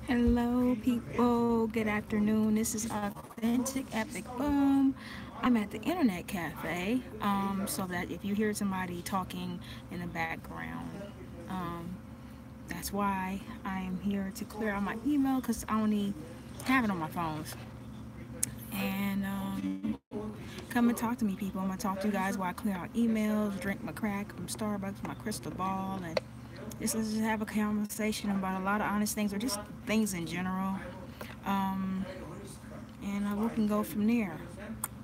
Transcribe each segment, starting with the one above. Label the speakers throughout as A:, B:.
A: Hello, people. Good afternoon. This is Authentic Epic Boom. I'm at the Internet Cafe, so that if you hear somebody talking in the background, um, that's why I am here to clear out my email because I only have it on my phones. And come and talk to me, people. I'm gonna talk to you guys while I clear out emails, drink my crack from Starbucks, my crystal ball, and let's just have a conversation about a lot of honest things or just things in general. Um, and we can go from there.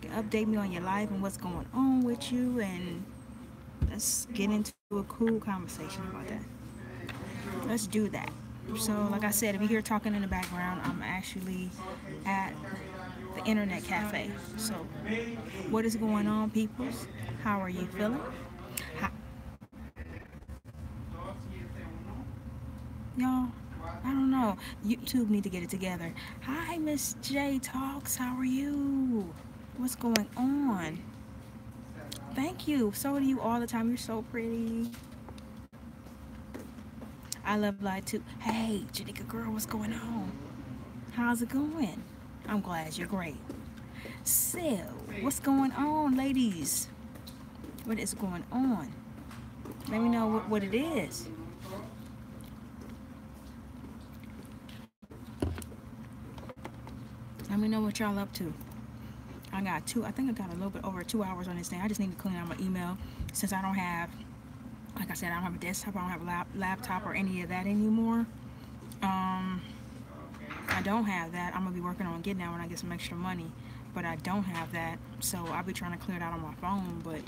A: You can update me on your life and what's going on with you, and let's get into a cool conversation about that. Let's do that. So, like I said, if you hear talking in the background, I'm actually at the Internet Cafe. So, what is going on, peoples? How are you feeling? How, y'all, I don't know. YouTube need to get it together. Hi, Miss J Talks. How are you? What's going on? Thank you. So do you all the time. You're so pretty. I love light too. Hey, Janika girl, what's going on? How's it going? I'm glad you're great. So, what's going on, ladies? What is going on? Let me know what it is. Let me know what y'all up to. I think I got a little bit over 2 hours on this thing. I just need to clean out my email since I don't have, like I said, I don't have a desktop, I don't have a laptop or any of that anymore. Um, I don't have that. I'm gonna be working on getting that when I get some extra money, but I don't have that, so I'll be trying to clear it out on my phone. But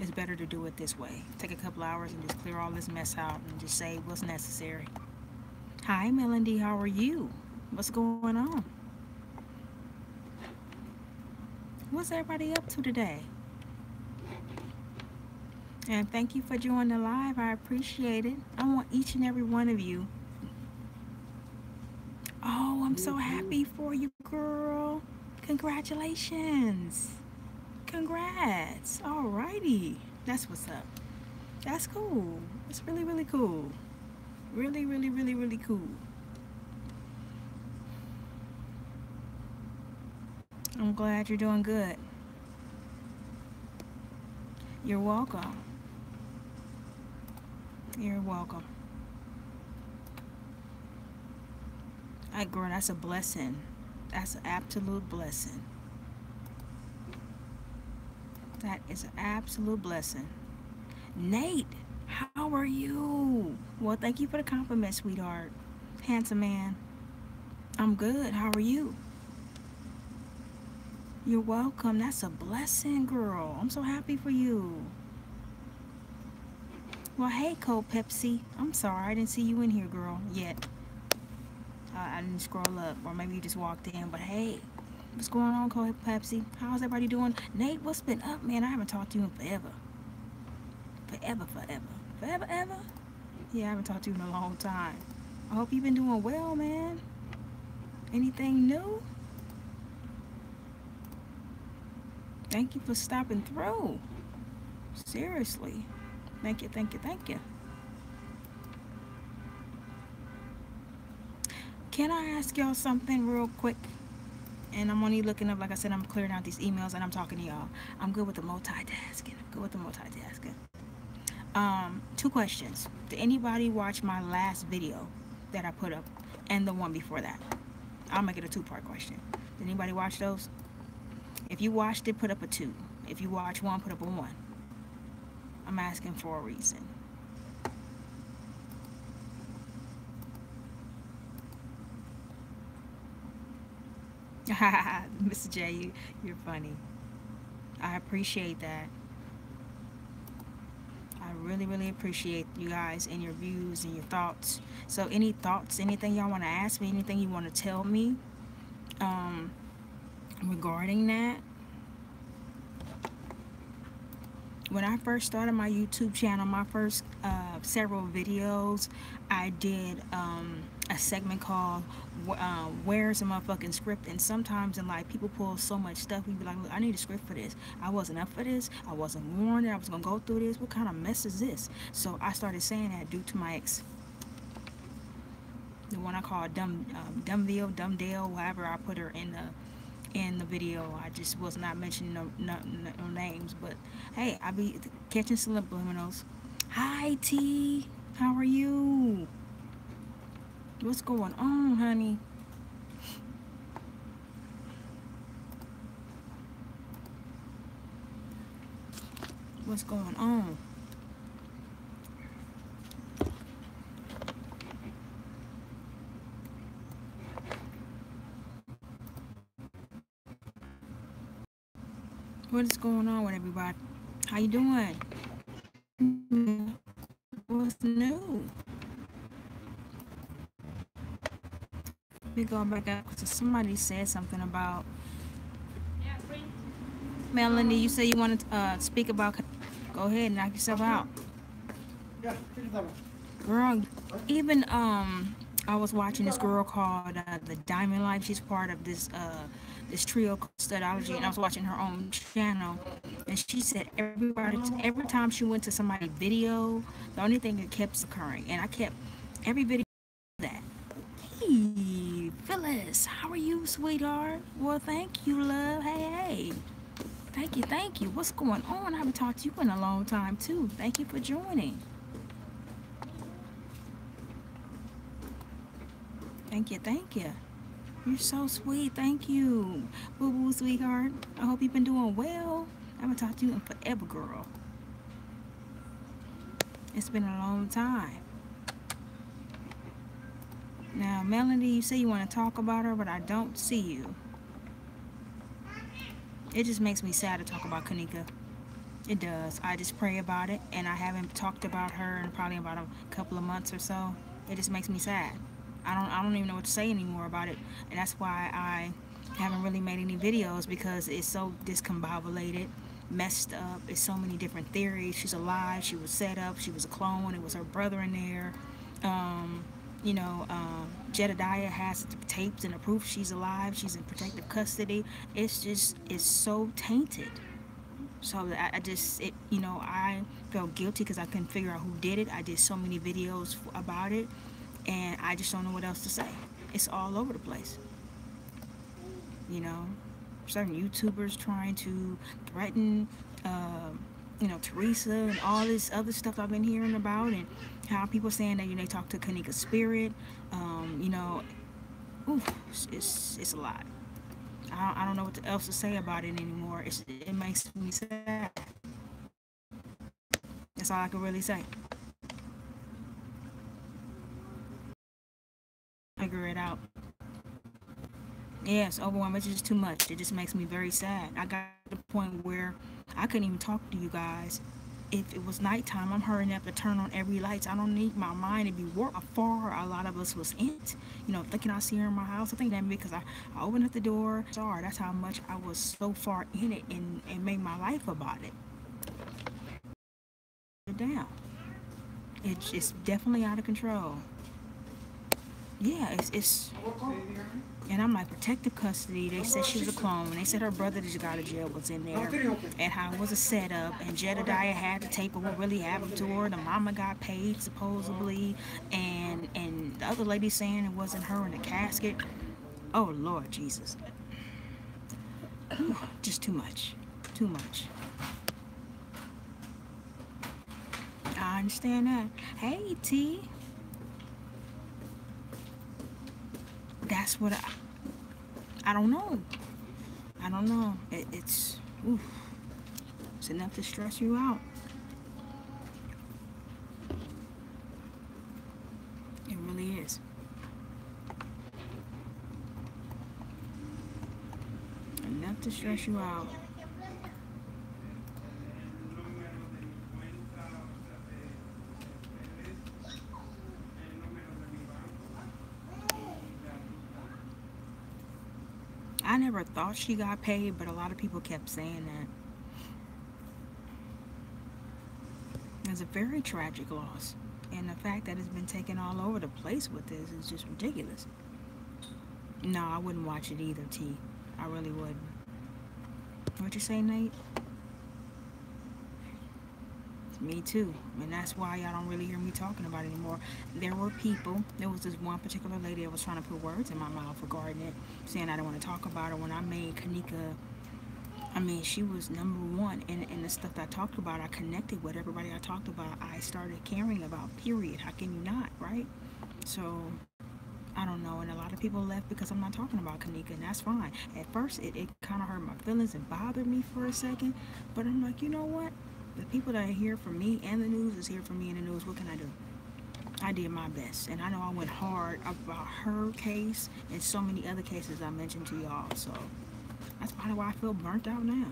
A: it's better to do it this way. Take a couple hours and just clear all this mess out and just say what's necessary. Hi, Melody. How are you? What's going on? What's everybody up to today? And thank you for joining the live. I appreciate it. I want each and every one of you. Oh, I'm so happy for you, girl. Congratulations. Congrats. Alrighty. That's what's up. That's cool. It's really, really cool. Really, really, really, really cool. I'm glad you're doing good. You're welcome. You're welcome. Girl, that's a blessing. That's an absolute blessing. That is an absolute blessing. Nate, how are you? Well, thank you for the compliment, sweetheart. Handsome man. I'm good. How are you? You're welcome. That's a blessing, girl. I'm so happy for you. Well, hey, Cold Pepsi. I'm sorry. I didn't see you in here, girl, yet. I didn't scroll up, or maybe you just walked in. But hey, what's going on, Cold Pepsi? How's everybody doing? Nate, what's been up, man? I haven't talked to you in forever. Forever, forever. Forever, ever? Yeah, I haven't talked to you in a long time. I hope you've been doing well, man. Anything new? Thank you for stopping through. Seriously. Thank you, thank you, thank you. Can I ask y'all something real quick? And I'm only looking up, like I said, I'm clearing out these emails and I'm talking to y'all. I'm good with the multitasking. I'm good with the multitasking. Two questions. Did anybody watch my last video that I put up and the one before that? I'll make it a two-part question. Did anybody watch those? If you watched it, put up a 2. If you watch one, put up a 1. I'm asking for a reason. Mr. J, you're funny. I appreciate that. I really, really appreciate you guys and your views and your thoughts. So any thoughts, anything y'all want to ask me, anything you want to tell me regarding that? When I first started my YouTube channel, my first several videos, I did a segment called Where's the Motherfucking Script? And sometimes in life, people pull so much stuff, we be like, look, I need a script for this. I wasn't up for this. I wasn't warned that I was going to go through this. What kind of mess is this? So I started saying that due to my The one I call Dumbdale, whatever. I put her in the video. I just was not mentioning no names, but hey, I be catching subliminals. Hi T, how are you? What's going on, honey? What's going on? What is going on with everybody? How you doing? What's new? Let me go back up because somebody said something about Melanie. You said you wanted to speak about. Go ahead, knock yourself out. Girl, even I was watching this girl called the Diamond Life. She's part of this trio called Studology, and I was watching her own channel, and she said every time she went to somebody's video, the only thing that kept occurring, and I kept every video that. Hey, Phyllis, how are you, sweetheart? Well, thank you, love. Hey. Thank you. What's going on? I haven't talked to you in a long time, too. Thank you for joining. Thank you. You're so sweet. Thank you. Boo boo, sweetheart. I hope you've been doing well. I haven't talked to you in forever, girl. It's been a long time. Now, Melanie, you say you want to talk about her, but I don't see you. It just makes me sad to talk about Kanika. It does. I just pray about it, and I haven't talked about her in probably about a couple of months or so. It just makes me sad. I don't even know what to say anymore about it, and that's why I haven't really made any videos, because it's so discombobulated, messed up. It's so many different theories. She's alive. She was set up. She was a clone. It was her brother in there. Jedediah has the tapes and the proof she's alive. She's in protective custody. It's so tainted. So I felt guilty because I couldn't figure out who did it. I did so many videos about it, and I just don't know what else to say. It's all over the place. Certain YouTubers trying to threaten, Teresa and all this other stuff I've been hearing about, and how people saying that they talk to Kanika's spirit. It's a lot. I don't know what else to say about it anymore. It makes me sad. That's all I can really say. Figure it out. Yeah, it's overwhelming. It's just too much. It just makes me very sad. I got to the point where I couldn't even talk to you guys. If it was nighttime, I'm hurrying up to turn on every lights. I don't need my mind to be warped. How far a lot of us was in it. Thinking I see her in my house. I think that because I opened up the door. Sorry, that's how much I was so far in it and made my life about it. Down. It's definitely out of control. Yeah, it's and I'm like, protective custody. They said she was a clone. They said her brother that just got out of jail was in there, and how it was a setup. And Jedediah had the tape of what really happened to her. The mama got paid supposedly, and the other lady saying it wasn't her in the casket. Oh Lord Jesus, just too much. I understand that. Hey T. That's what I don't know. It's enough to stress you out. It really is. Enough to stress you out. I never thought she got paid, but a lot of people kept saying that. It's a very tragic loss, and the fact that it's been taken all over the place with this is just ridiculous. No, I wouldn't watch it either, T. I really wouldn't. What you say, Nate? Me too. And that's why y'all don't really hear me talking about it anymore. There were people, there was this one particular lady that was trying to put words in my mouth regarding it, saying I don't want to talk about it. When I made Kanika, I mean, she was number one. And the stuff that I talked about, I connected with everybody I talked about. I started caring about, period. How can you not, right? So, I don't know. And a lot of people left because I'm not talking about Kanika, and that's fine. At first, it kind of hurt my feelings and bothered me for a second. But I'm like, you know what? The people that are here for me and the news is here for me and the news. What can I do? I did my best. And I know I went hard about her case and so many other cases I mentioned to y'all. So that's probably why I feel burnt out now.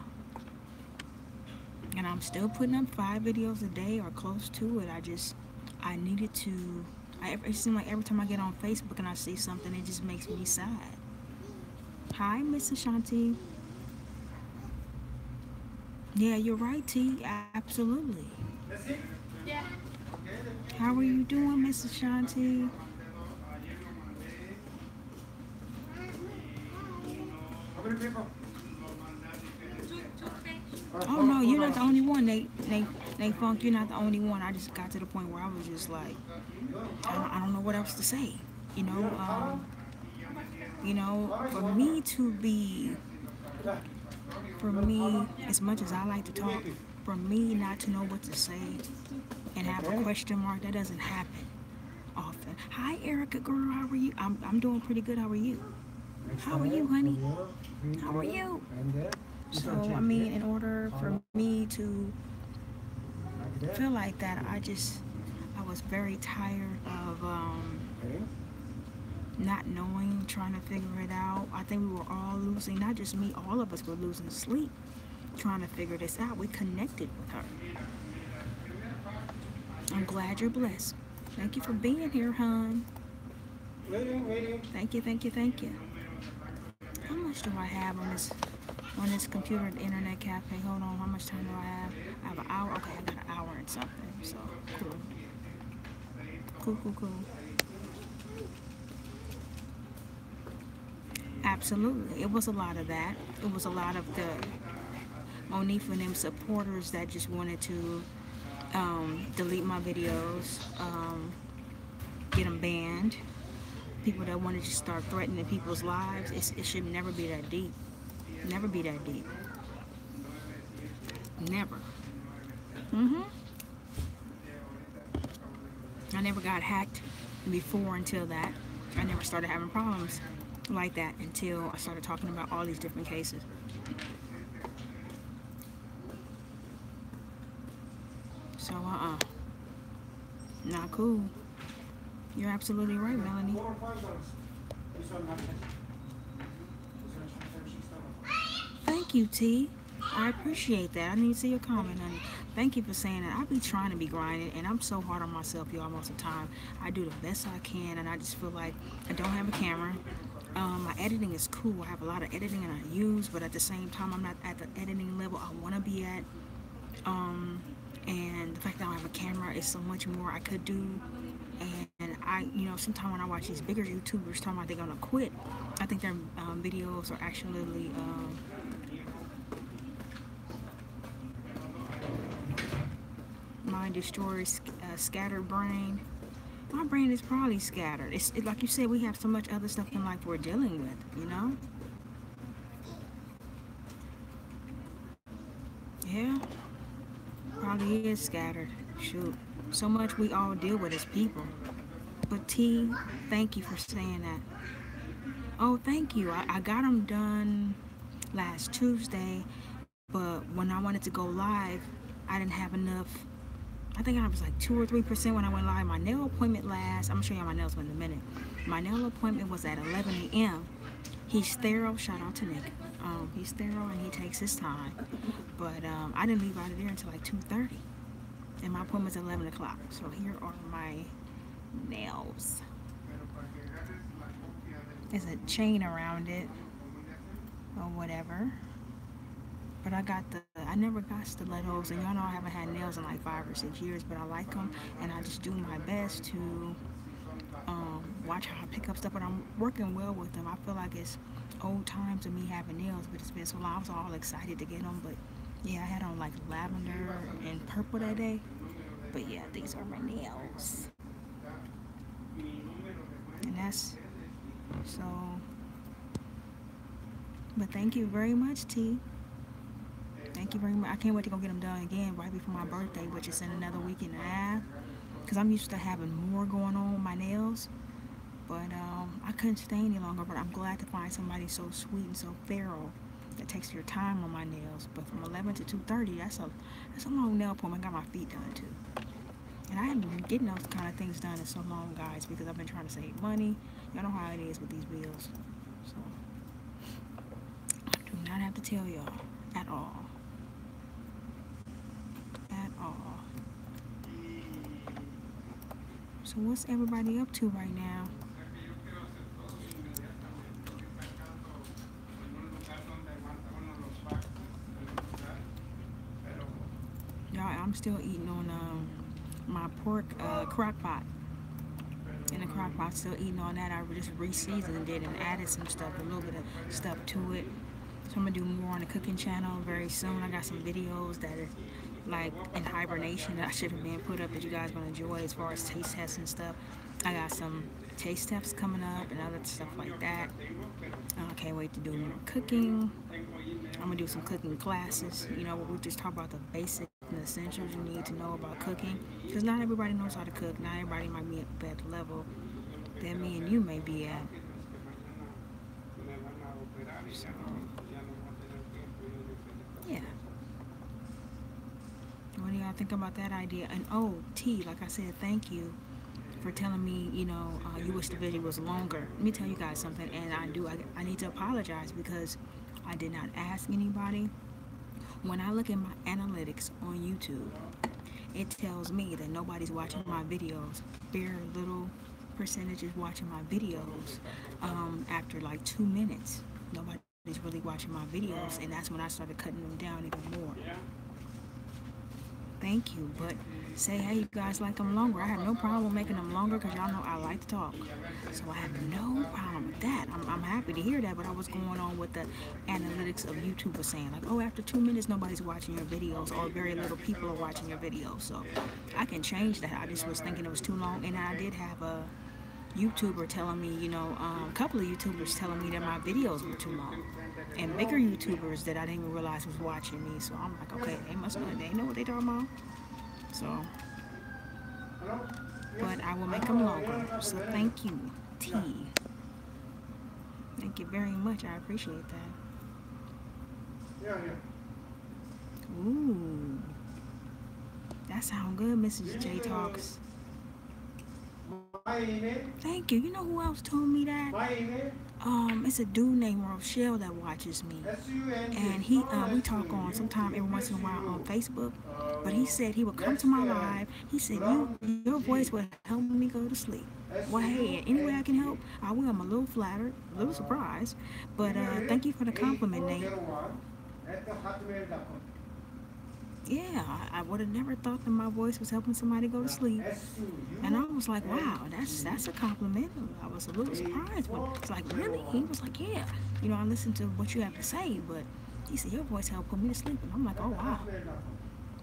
A: And I'm still putting up 5 videos a day or close to it. I needed to. It seems like every time I get on Facebook and I see something, it just makes me sad. Hi, Miss Ashanti. Yeah, you're right, T. Absolutely.
B: Yeah.
A: How are you doing, Miss Ashanti? Oh no, you're not the only one. They funk. You're not the only one. I just got to the point where I was just like, I don't know what else to say. You know, for me to be, for me, as much as I like to talk, for me not to know what to say and have a question mark, that doesn't happen often. Hi, Erica, girl. How are you? I'm doing pretty good. How are you? How are you, honey? How are you? So, I mean, in order for me to feel like that, I was very tired of not knowing, trying to figure it out. I think we were all losing, not just me, all of us were losing sleep trying to figure this out. We connected with her. I'm glad you're blessed. Thank you for being here, hon. Thank you, thank you, thank you. How much do I have on this computer at the internet cafe? Hold on, how much time do I have? I have an hour. Okay, I got an hour and something. So cool. Cool. Absolutely. It was a lot of that. It was a lot of the Monifa and them supporters that just wanted to delete my videos, get them banned. People that wanted to start threatening people's lives. It should never be that deep. Never be that deep. Never. I never got hacked before until that. I never started having problems like that until I started talking about all these different cases. So, not cool. You're absolutely right, Melanie. Thank you, T. I appreciate that. I need to see your comment, honey. Thank you for saying that. I be trying to be grinding, and I'm so hard on myself, y'all, most of the time. I do the best I can, and I just feel like I don't have a camera. My editing is cool. I have a lot of editing and I use, but at the same time, I'm not at the editing level I want to be at. And the fact that I don't have a camera is so much more I could do. And I, sometimes when I watch these bigger YouTubers talking about they're gonna quit, I think their videos are actually mind destroyed, scattered brain. My brain is probably scattered. It's like you said, we have so much other stuff in life we're dealing with, Yeah, probably is scattered. Shoot, so much we all deal with as people. But T, thank you for saying that. Oh, thank you. I got them done last Tuesday, but when I wanted to go live, I didn't have enough. I think I was like 2 or 3% when I went live. My nail appointment I'm gonna show you my nails in a minute. My nail appointment was at 11 a.m. He's thorough. Shout out to Nick. He's thorough and he takes his time. But I didn't leave out of there until like 2:30, and my appointment's at 11 o'clock. So here are my nails. There's a chain around it or whatever. But I never got stilettos, and y'all know I haven't had nails in like 5 or 6 years, but I like them, and I just do my best to watch how I pick up stuff, but I'm working well with them. I feel like it's old times of me having nails, but it's been so long. I was all excited to get them, but yeah, I had on like lavender and purple that day. But yeah, these are my nails. And that's so. But thank you very much, T. Thank you very much. I can't wait to go get them done again right before my birthday, which is in another week and a half. Because I'm used to having more going on with my nails. But I couldn't stay any longer. But I'm glad to find somebody so sweet and so thorough that takes your time on my nails. But from 11 to 2:30, that's a long nail appointment. I got my feet done too. And I haven't been getting those kind of things done in so long, guys, because I've been trying to save money. Y'all know how it is with these bills. So I do not have to tell y'all at all. At all. So what's everybody up to right now? Y'all, I'm still eating on my pork crock pot. In the crock pot, still eating on that. I just re-seasoned it and added some stuff, a little bit of stuff to it. So I'm gonna do more on the cooking channel very soon. I got some videos that are like in hibernation that I should have been put up that you guys gonna enjoy as far as taste tests and stuff. I got some taste tests coming up and other stuff like that. I can't wait to do more cooking. I'm gonna do some cooking classes. You know, we just talk about the basic and essentials you need to know about cooking. Because not everybody knows how to cook. Not everybody might be at a better level than me and you may be at. So, yeah. What do y'all think about that idea? And oh, T, like I said, thank you for telling me, you know, you wish the video was longer. Let me tell you guys something, and I need to apologize because I did not ask anybody. When I look at my analytics on YouTube, it tells me that nobody's watching my videos. Very little percentage is watching my videos after like 2 minutes. Nobody's really watching my videos, and that's when I started cutting them down even more. Thank you, but say, hey, you guys like them longer. I have no problem making them longer because y'all know I like to talk. So I have no problem with that. I'm happy to hear that, but I was going on with the analytics of YouTube was saying, like, oh, after 2 minutes, nobody's watching your videos or very little people are watching your videos. So I can change that. I just was thinking it was too long, and I did have a YouTuber telling me, you know, a couple of YouTubers telling me that my videos were too long. And bigger YouTubers that I didn't even realize was watching me. So I'm like, okay, they know what they talking about. So, but I will make them longer. So thank you, T. Thank you very much. I appreciate that. Ooh, that sounds good, Mrs. J Talks. Thank you. You know who else told me that? It's a dude named Rochelle that watches me, and we talk on sometime every once in a while on Facebook. But he said he would come to my live. He said your voice would help me go to sleep. Well, hey, any way I can help, I will. I'm a little flattered, a little surprised, but thank you for the compliment, Nate. Yeah, I would have never thought that my voice was helping somebody go to sleep. And I was like, wow, that's a compliment. I was a little surprised, but it's like, really? He was like, yeah. You know, I listened to what you have to say, but he said, your voice helped put me to sleep. And I'm like, oh, wow.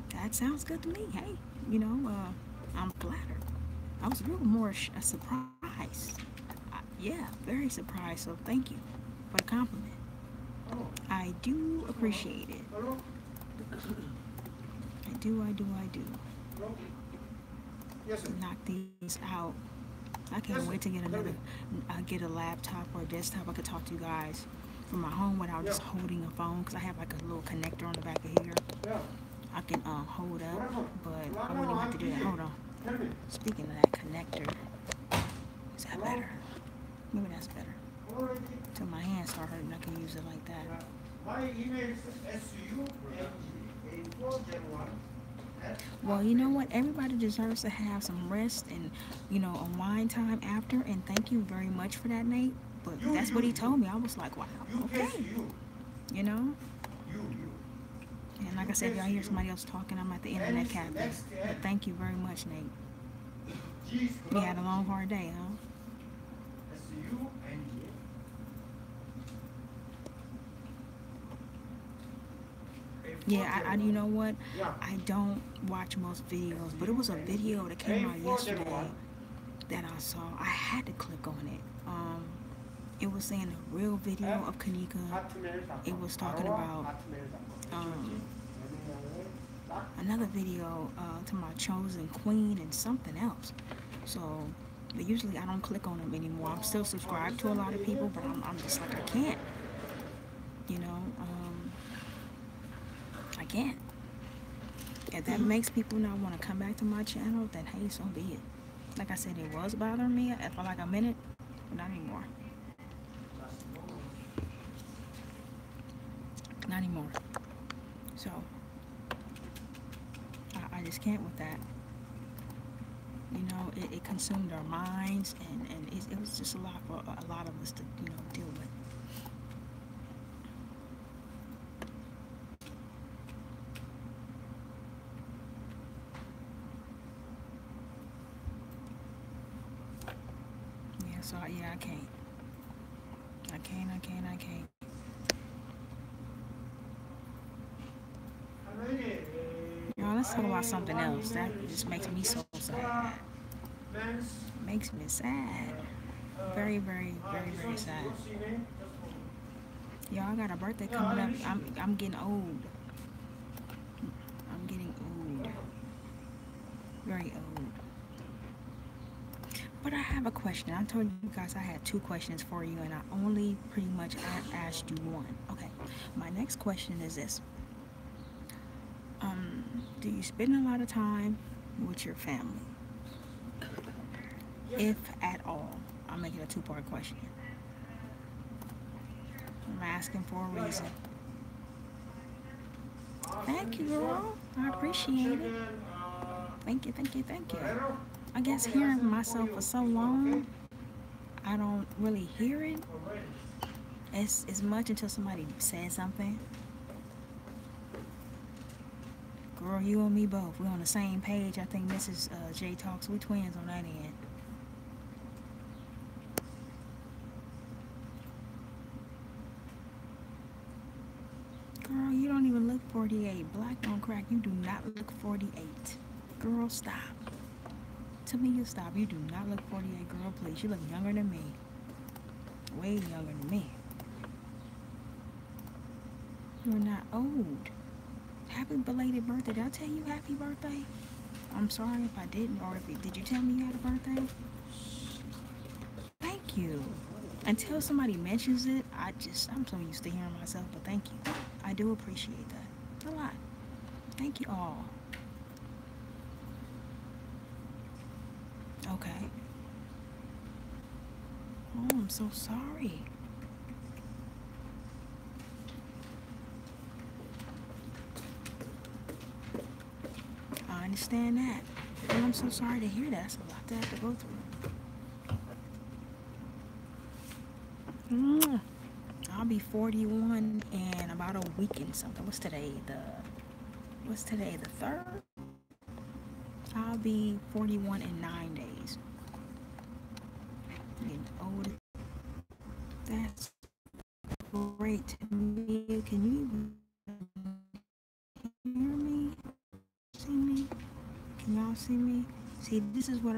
A: That sounds good to me. Hey, you know, I'm flattered. I was a little more surprised. Yeah, very surprised. So thank you for the compliment. I do appreciate it. I do. Knock these out. I can't wait to get a laptop or a desktop. I could talk to you guys from my home without just holding a phone, because I have like a little connector on the back of here. I can hold up, but I wouldn't even have to do that. Hold on. Speaking of that connector, is that better? Maybe that's better. Till my hands start hurting, I can use it like that. My email is Well, you know what? Everybody deserves to have some rest and, you know, unwind time after. And thank you very much for that, Nate. But that's what he told me. I was like, wow, okay. You know? And like I said, if y'all hear somebody else talking, I'm at the internet cafe. But thank you very much, Nate. You had a long, hard day, huh? Yeah, you know what? I don't watch most videos, but it was a video that came out yesterday that I saw. I had to click on it. It was saying a real video of Kanika. It was talking about um, another video to my chosen queen and something else. So, but usually I don't click on them anymore. I'm still subscribed to a lot of people, but I'm just like I can't. You know, I can't. If that makes people not want to come back to my channel, then hey, so be it. Like I said, it was bothering me for like a minute, but not anymore. Not anymore. So, I just can't with that. You know, it consumed our minds, and it was just a lot for a lot of us to, you know, deal with. Yeah, so yeah, I can't. I can't. Now let's talk about something else. That just makes me so sad. Makes me sad. Very, very sad. Y'all got a birthday coming up. I'm getting old. I'm getting old. Very old. But I have a question. I told you guys I had 2 questions for you, and I only pretty much asked you 1. Okay. My next question is this. Do you spend a lot of time with your family? If at all. I'll make it a 2-part question. I'm asking for a reason. Thank you, girl. I appreciate it. Thank you. I guess hearing myself for so long, I don't really hear it as much until somebody says something. Girl, you and me both. We're on the same page. I think Mrs. J Talks. We twins on that end. Girl, you don't even look 48. Black don't crack. You do not look 48. Girl, stop. Tell me you stop. You do not look 48, girl, please. You look younger than me. Way younger than me. You're not old. Happy belated birthday. Did I tell you happy birthday? I'm sorry if I didn't, or did you tell me you had a birthday? Thank you. Until somebody mentions it, I'm so used to hearing myself, but thank you. I do appreciate that. A lot. Thank you all. Okay. Oh, I'm so sorry. I understand that. And I'm so sorry to hear that. It's a lot to have to go through. I'll be 41 in about a week and something. What's today? The 3rd? I'll be 41 in 9 days. Getting older. That's great to me. Can you hear me? See me? Can y'all see me? See, this is what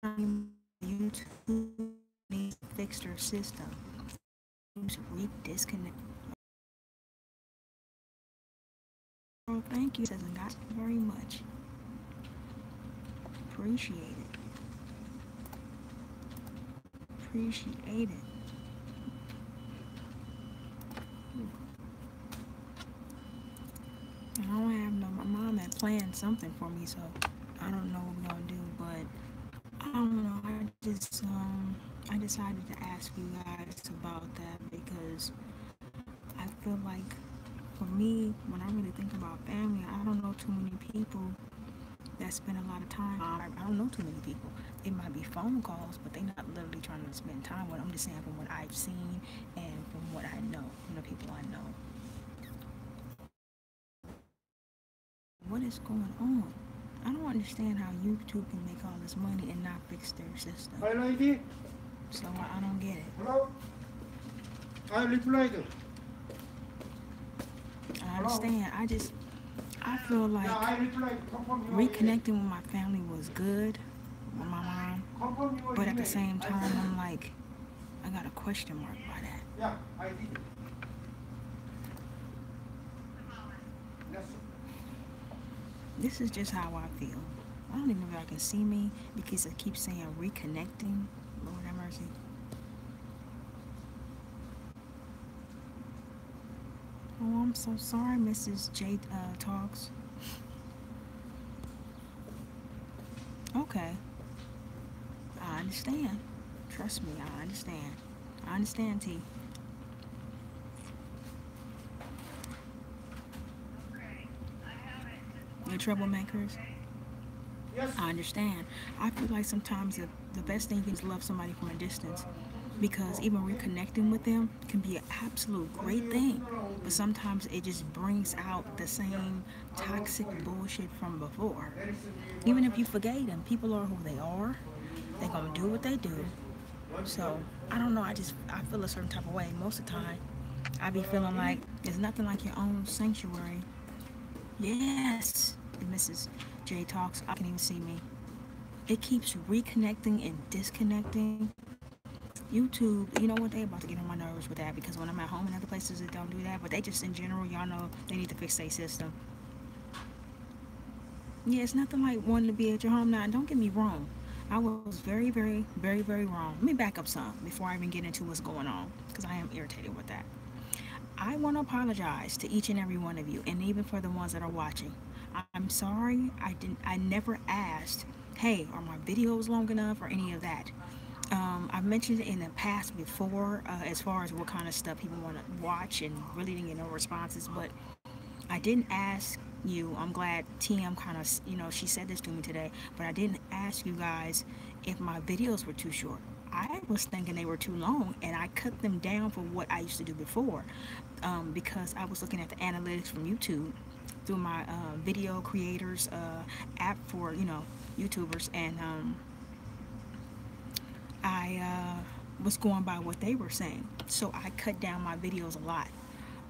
A: I'm YouTube needs to fix their system. Disconnect. Oh, thank you. Says got very much. Appreciate it. Appreciate it. I don't have my mom had planned something for me, so I don't know what we're gonna do, but I don't know. I decided to ask you guys about that because I feel like for me, when I really think about family, I don't know too many people that spend a lot of time. I don't know too many people. It might be phone calls, but they're not literally trying to spend time with them. I'm just saying from what I've seen and from what I know, from the people I know. What is going on? I don't understand how YouTube can make all this money and not fix their system. So I don't get it.
B: Hello? I reply to.
A: I I understand. I feel like reconnecting with my family was good with my mom, but at the same time, I'm like, I got a question mark by that. This is just how I feel. I don't even know if y'all can see me because it keeps saying reconnecting. Lord have mercy. Oh, I'm so sorry, Mrs. J Talks. Okay, I understand. Trust me, I understand. I understand, T. The troublemakers. I understand. I feel like sometimes the best thing you can do is love somebody from a distance because even reconnecting with them can be an absolute great thing. But sometimes it just brings out the same toxic bullshit from before. Even if you forgave them, people are who they are. They're gonna do what they do. So I don't know. I feel a certain type of way most of the time. I be feeling like there's nothing like your own sanctuary. Yes, Mrs. J Talks. I can even see me. It keeps reconnecting and disconnecting. YouTube, you know what, they about to get on my nerves with that because when I'm at home and other places that don't do that, but they just in general, y'all know they need to fix their system. Yeah, it's nothing like wanting to be at your home now. Don't get me wrong. I was very wrong. Let me back up some before I even get into what's going on because I am irritated with that. I want to apologize to each and every one of you, and even for the ones that are watching. I'm sorry. I never asked, hey, are my videos long enough or any of that. I've mentioned it in the past before, as far as what kind of stuff people want to watch, and really didn't get no responses. But I didn't ask you. I'm glad TM kind of, she said this to me today, but I didn't ask you guys if my videos were too short. I was thinking they were too long, and I cut them down for what I used to do before, because I was looking at the analytics from YouTube through my video creators app for YouTubers, and I was going by what they were saying, so I cut down my videos a lot.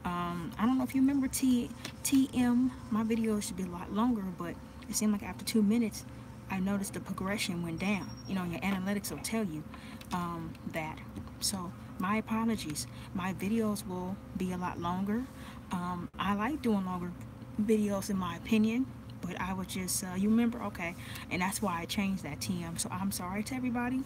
A: I don't know if you remember TM. My videos should be a lot longer, but it seemed like after 2 minutes, I noticed the progression went down. Your analytics will tell you that. So my apologies. My videos will be a lot longer. I like doing longer videos in my opinion, but I would just, you remember, okay, and that's why I changed that, TM. So I'm sorry to everybody.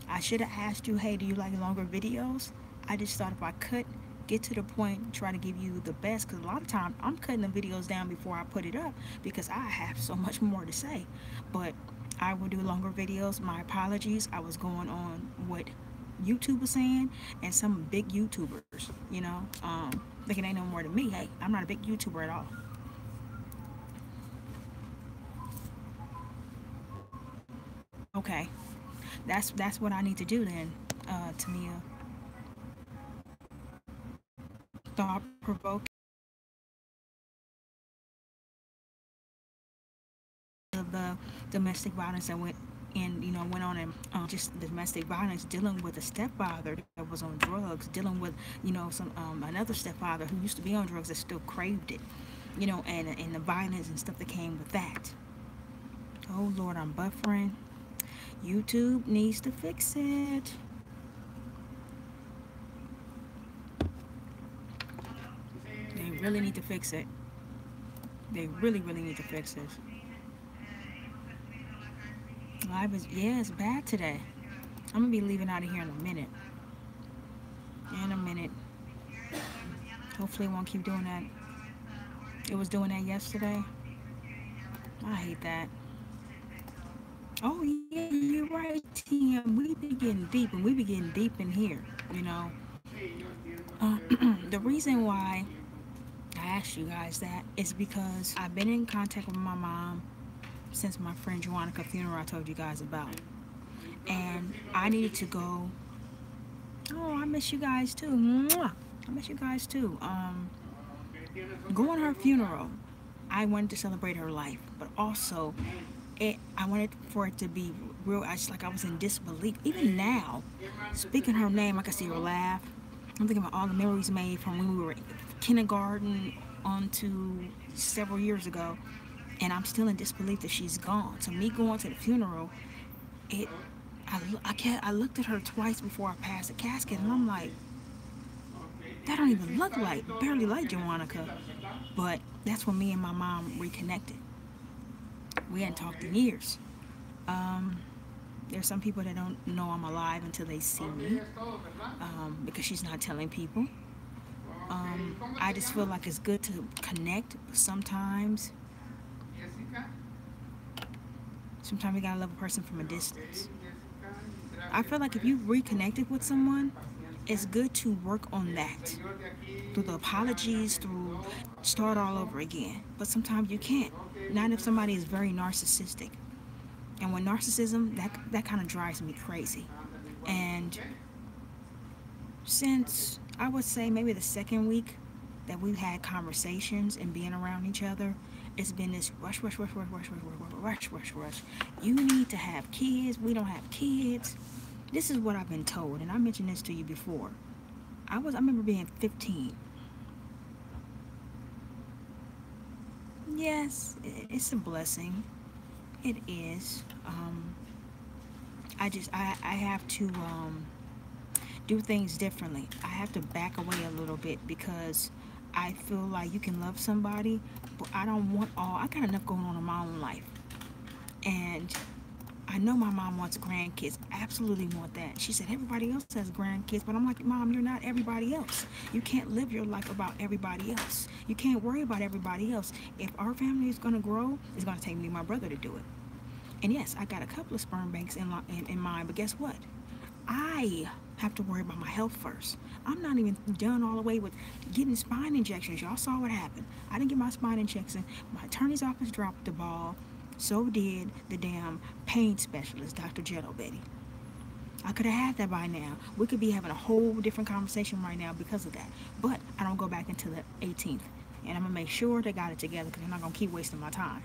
A: I should have asked you, hey, do you like longer videos? I just thought if I could get to the point, try to give you the best, because a lot of times I'm cutting the videos down before I put it up because I have so much more to say. But I will do longer videos. My apologies. I was going on what YouTube was saying, and some big YouTubers, thinking they know more than me. Hey, I'm not a big YouTuber at all. Okay, that's what I need to do then, Tamia. Thought provoking. The domestic violence that went on, and just domestic violence, dealing with a stepfather that was on drugs, dealing with some another stepfather who used to be on drugs that still craved it, and the violence and stuff that came with that. Oh Lord, I'm buffering. YouTube needs to fix it. They really need to fix it. They really need to fix this. Live is, yeah, it's bad today. I'm gonna be leaving out of here in a minute. In a minute. Hopefully it won't keep doing that. It was doing that yesterday. I hate that. Oh yeah, you're right, Tim. We be getting deep, and we be getting deep in here. The reason why I asked you guys that is because I've been in contact with my mom since my friend Joannica funeral I told you guys about. And I needed to go. Oh, I miss you guys too. Mwah! I miss you guys too. Go on her funeral. I wanted to celebrate her life, but also I wanted for it to be real. I was in disbelief. Even now, speaking her name, I can see her laugh. I'm thinking about all the memories made from when we were in kindergarten, on to several years ago, and I'm still in disbelief that she's gone. So me going to the funeral, it, I looked at her twice before I passed the casket, and I'm like, that don't even look like, barely like Joannica. But that's when me and my mom reconnected. We hadn't talked in years. Um, there's some people that don't know I'm alive until they see me, because she's not telling people. I just feel like it's good to connect, but sometimes you gotta love a person from a distance. I feel like if you reconnected with someone, it's good to work on that through the apologies, through start all over again. But sometimes you can't. Not if somebody is very narcissistic. And with narcissism, that kind of drives me crazy. And since I would say maybe the second week that we've had conversations and being around each other, it's been this rush, rush, rush, rush, rush, rush, rush, rush, rush, rush. You need to have kids. We don't have kids. This is what I've been told, and I mentioned this to you before. I remember being 15. Yes, it's a blessing. It is. I have to do things differently. I have to back away a little bit because I feel like you can love somebody, but I don't want all. I got enough going on in my own life, and I know my mom wants grandkids. Absolutely want that. She said everybody else has grandkids, but I'm like, Mom, you're not everybody else. You can't live your life about everybody else. You can't worry about everybody else. If our family is going to grow, it's going to take me and my brother to do it. And yes, I got a couple of sperm banks in mind, but guess what? I have to worry about my health first. I'm not even done all the way with getting spine injections. Y'all saw what happened. I didn't get my spine injection. My attorney's office dropped the ball. So did the damn pain specialist, Dr. Jetto Betty. I could have had that by now. We could be having a whole different conversation right now because of that. But I don't go back until the 18th. And I'm going to make sure they got it together because I'm not going to keep wasting my time.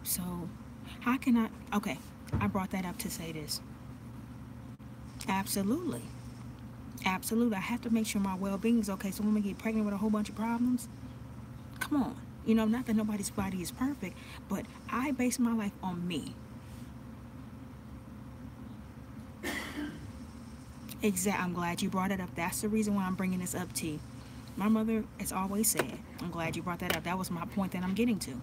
A: So, how can I... Okay, I brought that up to say this. Absolutely. Absolutely. I have to make sure my well-being is okay. So when we get pregnant with a whole bunch of problems, come on. You know, not that nobody's body is perfect, but I base my life on me. Exactly. I'm glad you brought it up. That's the reason why I'm bringing this up, T. My mother has always said, I'm glad you brought that up. That was my point that I'm getting to.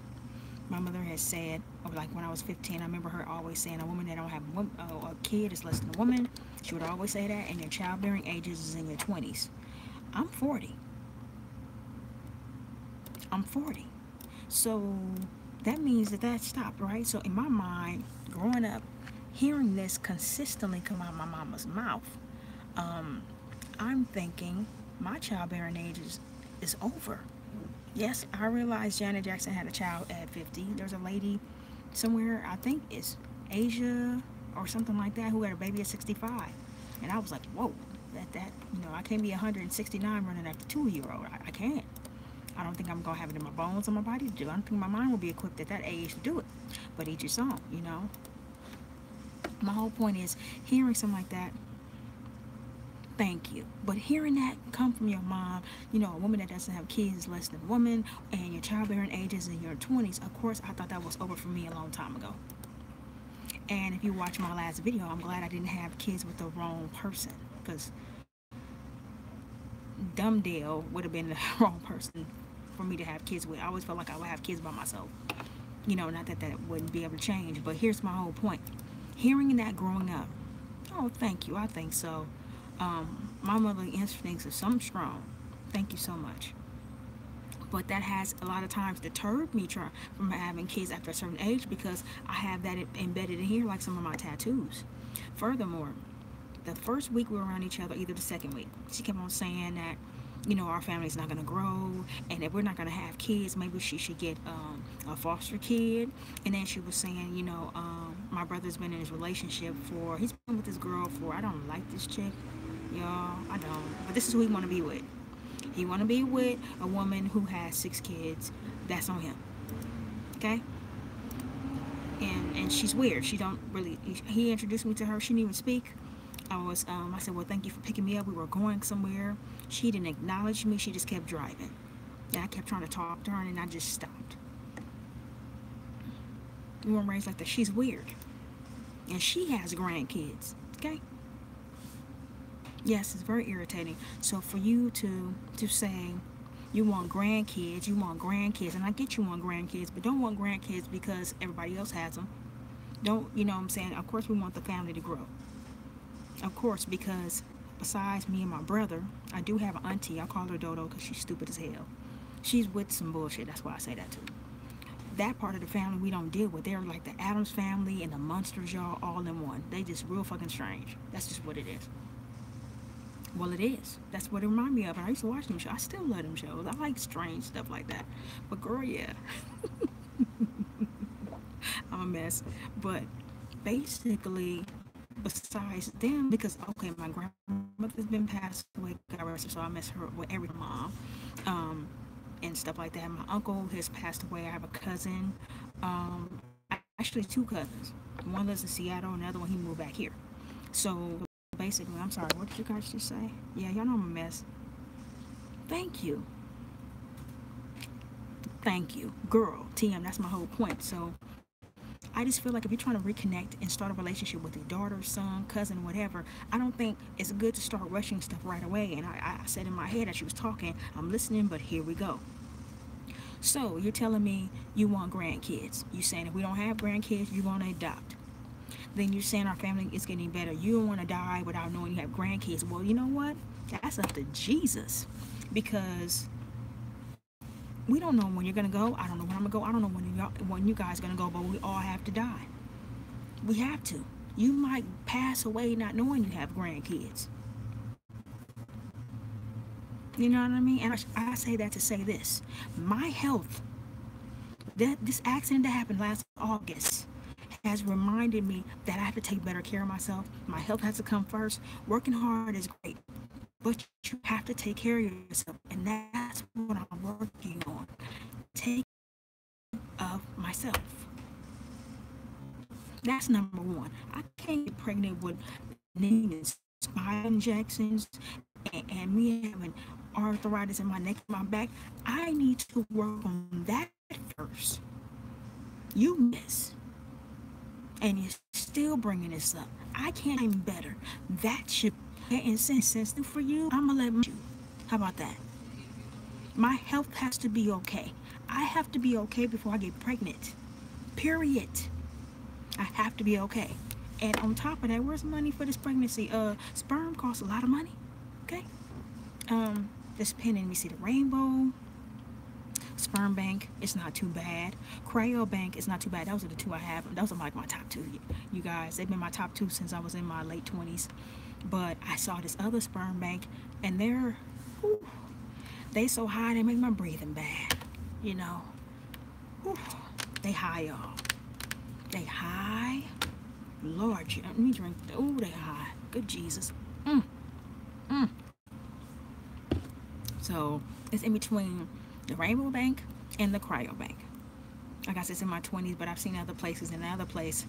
A: My mother has said, like when I was 15, I remember her always saying, a woman that don't have a kid is less than a woman. She would always say that, and your childbearing ages is in your 20s. I'm 40. I'm 40. So that means that stopped, right? So in my mind, growing up, hearing this consistently come out of my mama's mouth, I'm thinking my childbearing age is over. Yes, I realized Janet Jackson had a child at 50. There's a lady somewhere, I think it's Asia or something like that, who had a baby at 65. And I was like, whoa, I can't be 169 running after a 2-year-old. I can't. I don't think I'm going to have it in my bones or my body to do it. I don't think my mind will be equipped at that age to do it. But each his own, you know. My whole point is, hearing something like that, thank you. But hearing that come from your mom, you know, a woman that doesn't have kids is less than a woman, and your childbearing age is in your 20s, of course, I thought that was over for me a long time ago. And if you watch my last video, I'm glad I didn't have kids with the wrong person, because dumb Dale would have been the wrong person for me to have kids with. I always felt like I would have kids by myself. You know, not that wouldn't be able to change, but here's my whole point. Hearing that growing up, oh, thank you, I think so. My mother instincts are something strong. Thank you so much. But that has a lot of times deterred me from having kids after a certain age, because I have that embedded in here, like some of my tattoos. Furthermore, the first week we were around each other, either the second week, she kept on saying that, you know, our family's not going to grow, and if we're not going to have kids, maybe she should get a foster kid. And then she was saying, you know, my brother's been in his relationship he's been with this girl for, I don't like this chick, y'all, I don't, but this is who he want to be with. He want to be with a woman who has 6 kids. That's on him. Okay? And she's weird. She don't really, he introduced me to her. She didn't even speak. I said, well, thank you for picking me up. We were going somewhere. She didn't acknowledge me. She just kept driving. And I kept trying to talk to her, and I just stopped. We weren't raised like that. She's weird. And she has grandkids. Okay? Yes, it's very irritating. So for you to say you want grandkids, and I get you want grandkids, but don't want grandkids because everybody else has them. Don't, you know what I'm saying? Of course we want the family to grow. Of course, because besides me and my brother, I do have an auntie. I call her Dodo because she's stupid as hell. She's with some bullshit. That's why I say that too. That part of the family we don't deal with. They're like the Adams family and the Munsters, y'all, all in one. They just real fucking strange. That's just what it is. Well, it is. That's what it reminded me of. And I used to watch them shows. I still love them shows. I like strange stuff like that. But girl, yeah, I'm a mess. But basically, besides them, because okay, my grandmother's been passed away, God rest her, so I miss her with every mom, and stuff like that. My uncle has passed away. I have a cousin, actually two cousins. One lives in Seattle, and the other one he moved back here. So basically, I'm sorry. What did you guys just say? Yeah, y'all know I'm a mess. Thank you. Thank you, girl. TM, that's my whole point. So I just feel like if you're trying to reconnect and start a relationship with your daughter, son, cousin, whatever, I don't think it's good to start rushing stuff right away. And I said in my head as she was talking, I'm listening, but here we go. So you're telling me you want grandkids. You're saying if we don't have grandkids, you want to adopt. Then you're saying our family is getting better. You don't want to die without knowing you have grandkids. Well, you know what? That's up to Jesus. Because we don't know when you're gonna go. I don't know when I'm gonna go. I don't know when you guys are gonna go. But we all have to die. We have to. You might pass away not knowing you have grandkids. You know what I mean? And I say that to say this: my health, that this accident that happened last August, has reminded me that I have to take better care of myself. My health has to come first. Working hard is great, but you have to take care of yourself, and that's what I'm working on. Take of myself. That's number one. I can't get pregnant with needing spine injections and me having arthritis in my neck and my back. I need to work on that first. You miss, and you're still bringing this up. I can't even better. That should be insensitive for you. I'm gonna let you. How about that? My health has to be okay. I have to be okay before I get pregnant. Period. I have to be okay. And on top of that, where's the money for this pregnancy? Sperm costs a lot of money. Okay. This pen and we see the rainbow. Sperm bank, it's not too bad. Cryo bank, it's not too bad. Those are the two I have. Those are like my top two. You guys, they've been my top two since I was in my late 20s. But I saw this other sperm bank, and whew, they so high they make my breathing bad. You know, whew, they high, y'all. They high. Lord, let me drink. Oh, they high. Good Jesus. Mm. So it's in between the Rainbow Bank and the Cryo Bank. Like I said, it's in my 20s, but I've seen other places. In another place,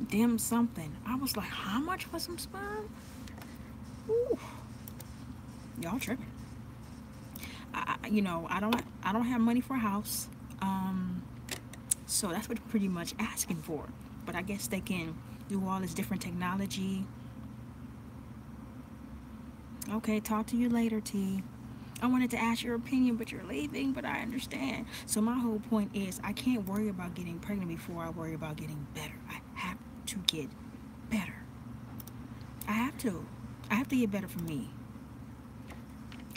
A: them something. I was like, how much for some sperm? Ooh, y'all tripping. I don't have money for a house. So that's what pretty much asking for. But I guess they can do all this different technology. Okay, talk to you later, T. I wanted to ask your opinion, but you're leaving, but I understand. So my whole point is I can't worry about getting pregnant before I worry about getting better. I have to get better. I have to. I have to get better for me.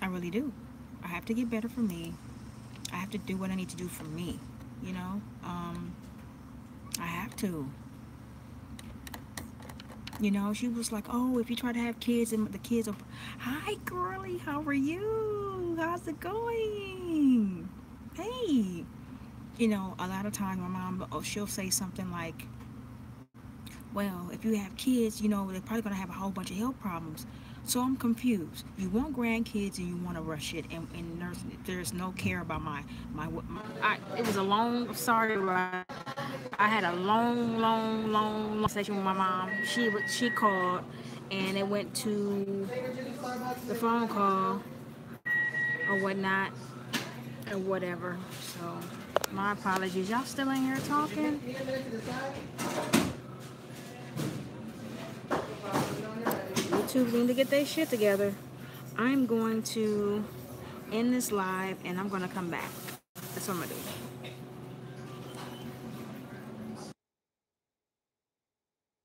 A: I really do. I have to get better for me. I have to do what I need to do for me. You know? I have to. You know, she was like, oh, if you try to have kids and the kids are... Hi, girly. How are you? How's it going? Hey. You know, a lot of times my mom, she'll say something like, well, if you have kids, you know, they're probably going to have a whole bunch of health problems. So I'm confused. You want grandkids and you want to rush it, and there's no care about it was a long, sorry, right? I had a long session with my mom. She called, and it went to the phone call. or whatnot or whatever. So my apologies. Y'all still in here talking? YouTube need to get their shit together. I'm going to end this live and I'm going to come back. That's what I'm going to do.